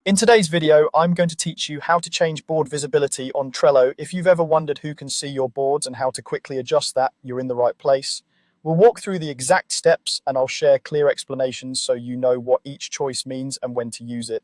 In today's video, I'm going to teach you how to change board visibility on Trello. If you've ever wondered who can see your boards and how to quickly adjust that, you're in the right place. We'll walk through the exact steps and I'll share clear explanations so you know what each choice means and when to use it.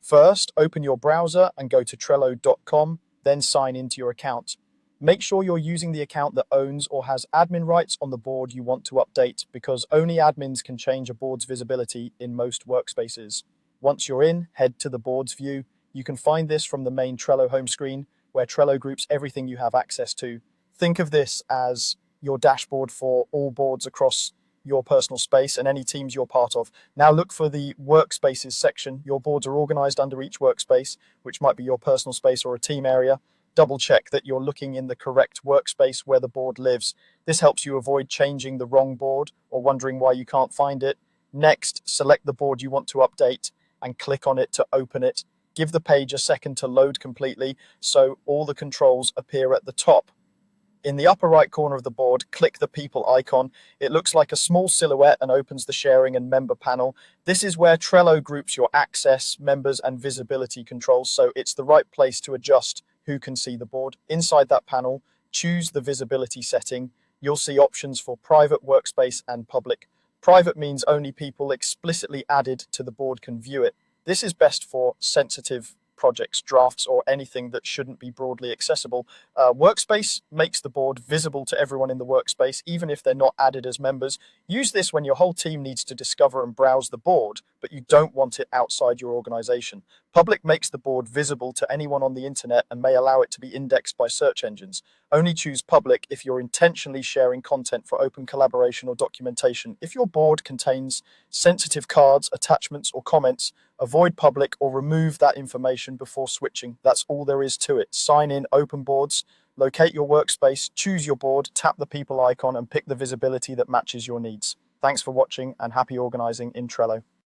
First, open your browser and go to Trello.com, then sign into your account. Make sure you're using the account that owns or has admin rights on the board you want to update, because only admins can change a board's visibility in most workspaces. Once you're in, head to the boards view. You can find this from the main Trello home screen, where Trello groups everything you have access to. Think of this as your dashboard for all boards across your personal space and any teams you're part of. Now look for the workspaces section. Your boards are organized under each workspace, which might be your personal space or a team area. Double check that you're looking in the correct workspace where the board lives. This helps you avoid changing the wrong board or wondering why you can't find it. Next, select the board you want to update and click on it to open it. Give the page a second to load completely so all the controls appear at the top. In the upper right corner of the board, click the people icon. It looks like a small silhouette and opens the sharing and member panel. This is where Trello groups your access, members, and visibility controls, so it's the right place to adjust who can see the board. Inside that panel, choose the visibility setting. You'll see options for private, workspace, and public. Private means only people explicitly added to the board can view it. This is best for sensitive projects, drafts, or anything that shouldn't be broadly accessible. Workspace makes the board visible to everyone in the workspace, even if they're not added as members. Use this when your whole team needs to discover and browse the board, but you don't want it outside your organization. Public makes the board visible to anyone on the internet and may allow it to be indexed by search engines. Only choose public if you're intentionally sharing content for open collaboration or documentation. If your board contains sensitive cards, attachments, or comments, avoid public or remove that information before switching. That's all there is to it. Sign in, open boards, locate your workspace, choose your board, tap the people icon, and pick the visibility that matches your needs. Thanks for watching and happy organizing in Trello.